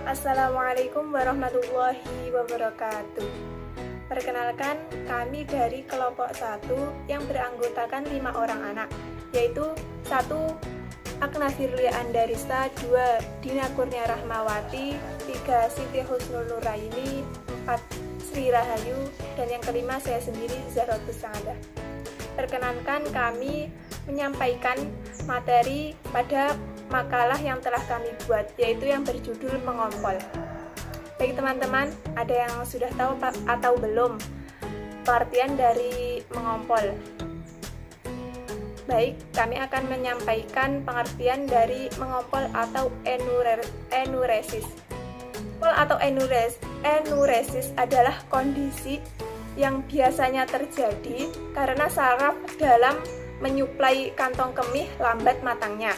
Assalamualaikum warahmatullahi wabarakatuh. Perkenalkan, kami dari kelompok 1 yang beranggotakan 5 orang anak, yaitu 1. Akna Firlia Andarista, 2. Dina Kurnia Rahmawati, 3. Siti Husnul Nuraini, 4. Sri Rahayu, dan yang kelima saya sendiri, Zahrotus Sa'adah. Perkenankan kami menyampaikan materi pada makalah yang telah kami buat, yaitu yang berjudul Mengompol. Baik teman-teman, ada yang sudah tahu atau belum pengertian dari mengompol? Baik, kami akan menyampaikan pengertian dari mengompol atau enuresis. Mengompol atau enuresis adalah kondisi yang biasanya terjadi karena saraf dalam menyuplai kantong kemih lambat matangnya,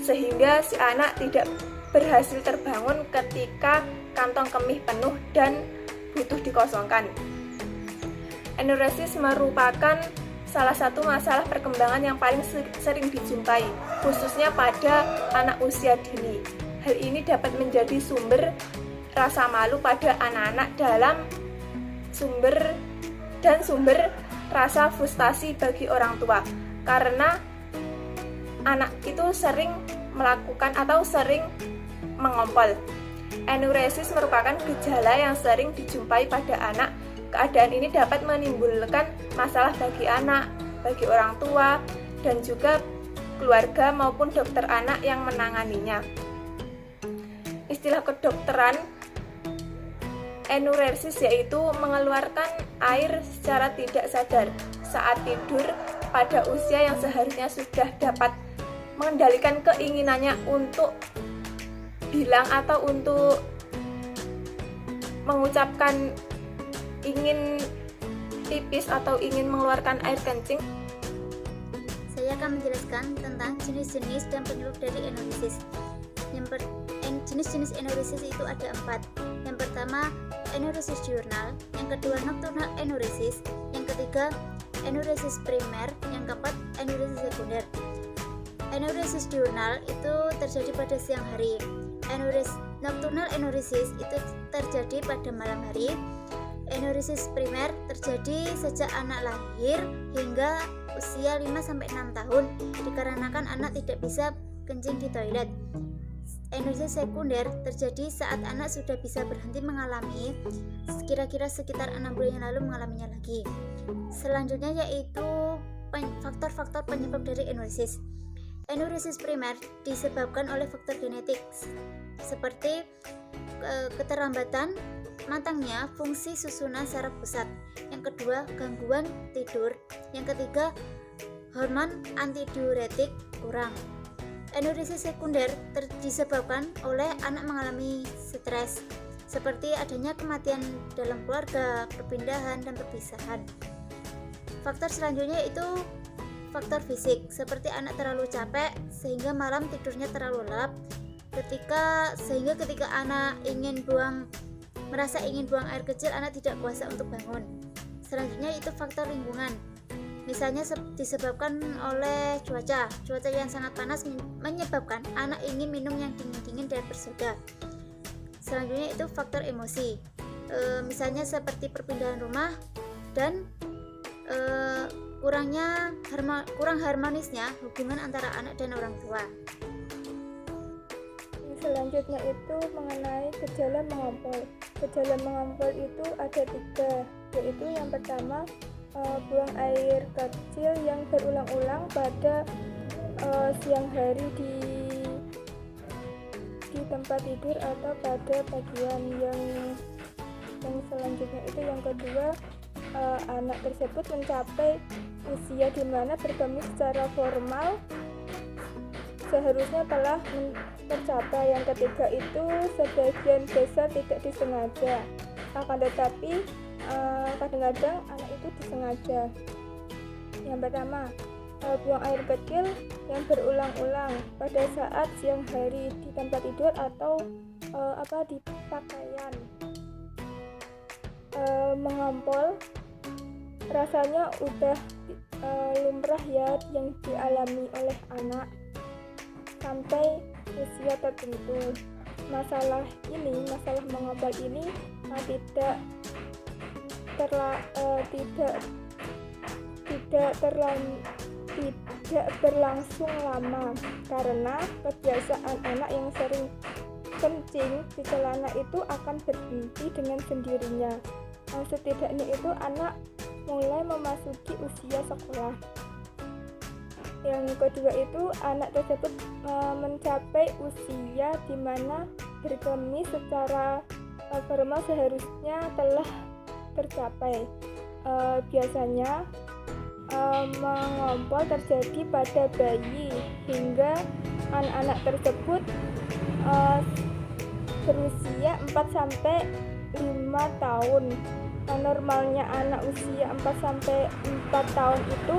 sehingga si anak tidak berhasil terbangun ketika kantong kemih penuh dan butuh dikosongkan. Enuresis merupakan salah satu masalah perkembangan yang paling sering dijumpai, khususnya pada anak usia dini. Hal ini dapat menjadi sumber rasa malu pada anak-anak dalam sumber rasa frustasi bagi orang tua, karena anak itu sering melakukan atau sering mengompol. Enuresis merupakan gejala yang sering dijumpai pada anak. Keadaan ini dapat menimbulkan masalah bagi anak, bagi orang tua, dan juga keluarga maupun dokter anak yang menanganinya. Istilah kedokteran enuresis yaitu mengeluarkan air secara tidak sadar saat tidur pada usia yang seharusnya sudah dapat mengendalikan keinginannya untuk bilang atau untuk mengucapkan ingin pipis atau ingin mengeluarkan air kencing. Saya akan menjelaskan tentang jenis-jenis dan penyebab dari enuresis. Jenis-jenis enuresis itu ada 4. Yang pertama, enuresis diurnal. Yang kedua, nocturnal enuresis. Yang ketiga, enuresis primer. Yang keempat, enuresis sekunder. Enuresis diurnal itu terjadi pada siang hari. Nocturnal enuresis itu terjadi pada malam hari. Enuresis primer terjadi sejak anak lahir hingga usia 5-6 tahun dikarenakan anak tidak bisa kencing di toilet. Enuresis sekunder terjadi saat anak sudah bisa berhenti mengalami, kira-kira sekitar 6 bulan yang lalu mengalaminya lagi. Selanjutnya yaitu faktor-faktor penyebab dari enuresis. Enuresis primer disebabkan oleh faktor genetik seperti keterlambatan matangnya fungsi susunan saraf pusat. Yang kedua, gangguan tidur. Yang ketiga, hormon antidiuretik kurang. Enuresis sekunder disebabkan oleh anak mengalami stres, seperti adanya kematian dalam keluarga, perpindahan, dan perpisahan. Faktor selanjutnya yaitu faktor fisik, seperti anak terlalu capek sehingga malam tidurnya terlalu lelap, sehingga ketika anak merasa ingin buang air kecil, anak tidak kuasa untuk bangun. Selanjutnya itu faktor lingkungan, misalnya disebabkan oleh cuaca yang sangat panas menyebabkan anak ingin minum yang dingin-dingin dan bersoda. Selanjutnya itu faktor emosi, misalnya seperti perpindahan rumah dan kurang harmonisnya hubungan antara anak dan orang tua. Selanjutnya itu mengenai gejala mengompol. Gejala mengompol itu ada 3, yaitu yang pertama buang air kecil yang berulang-ulang pada siang hari di tempat tidur atau pada bagian yang selanjutnya itu yang kedua, anak tersebut mencapai usia di mana berkemih secara formal seharusnya telah tercapai. Yang ketiga itu sebagian besar tidak disengaja, akan tetapi kadang-kadang anak itu disengaja. Yang pertama, buang air kecil yang berulang-ulang pada saat siang hari di tempat tidur atau di pakaian. Mengompol rasanya udah lumrah ya yang dialami oleh anak sampai usia tertentu. masalah mengompol ini tidak berlangsung lama, karena kebiasaan anak yang sering kencing di celana itu akan berhenti dengan sendirinya. Setidaknya itu anak mulai memasuki usia sekolah. Yang kedua itu anak tersebut mencapai usia di mana berkemih secara formal seharusnya telah tercapai. Biasanya mengompol terjadi pada bayi hingga anak-anak tersebut berusia 4-5 tahun. Normalnya anak usia 4 tahun itu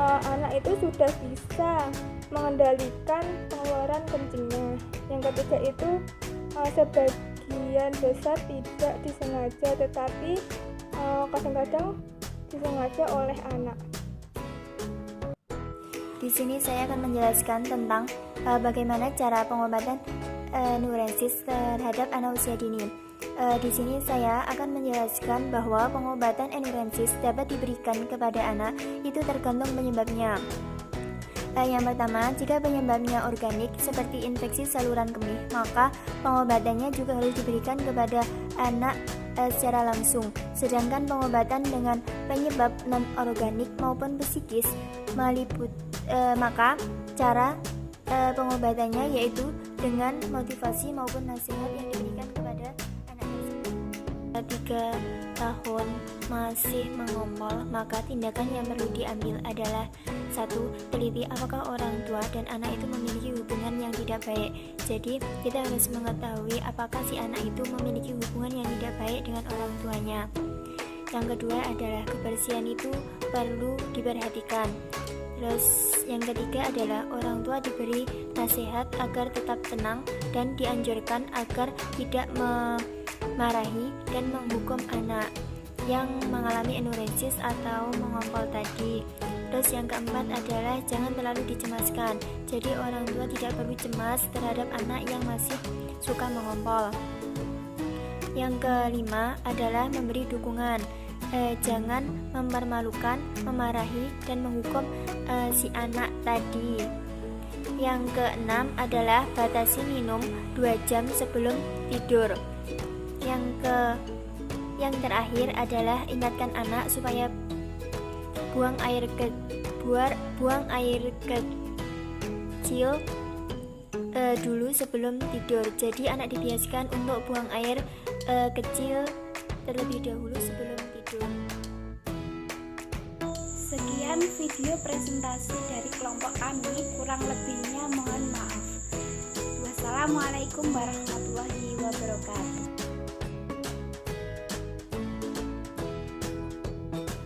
anak itu sudah bisa mengendalikan pengeluaran kencingnya. Yang ketiga itu sebagian besar tidak disengaja, tetapi kadang-kadang disengaja oleh anak. Di sini saya akan menjelaskan tentang bagaimana cara pengobatan enuresis terhadap anak usia dini. Di sini saya akan menjelaskan bahwa pengobatan enuresis dapat diberikan kepada anak itu tergantung penyebabnya. Yang pertama, jika penyebabnya organik seperti infeksi saluran kemih, maka pengobatannya juga harus diberikan kepada anak secara langsung. Sedangkan pengobatan dengan penyebab non-organik maupun psikis maka cara pengobatannya yaitu dengan motivasi maupun nasihat yang diberikan kepada anak tersebut. 3 tahun masih mengompol, maka tindakan yang perlu diambil adalah 1. Teliti apakah orang tua dan anak itu memiliki hubungan yang tidak baik. Jadi kita harus mengetahui apakah si anak itu memiliki hubungan yang tidak baik dengan orang tuanya. Yang kedua adalah kebersihan itu perlu diperhatikan. Terus yang ketiga adalah orang tua diberi nasihat agar tetap tenang dan dianjurkan agar tidak memarahi dan menghukum anak yang mengalami enuresis atau mengompol tadi. Terus yang keempat adalah jangan terlalu dicemaskan. Jadi orang tua tidak perlu cemas terhadap anak yang masih suka mengompol. Yang kelima adalah memberi dukungan. Jangan mempermalukan, memarahi, dan menghukum si anak tadi. Yang keenam adalah batasi minum 2 jam sebelum tidur. Yang terakhir adalah ingatkan anak supaya buang air kecil dulu sebelum tidur. Jadi anak dibiasakan untuk buang air kecil terlebih dahulu sebelum tidur. Sekian video presentasi dari kelompok kami, kurang lebihnya mohon maaf. Wassalamualaikum warahmatullahi wabarakatuh.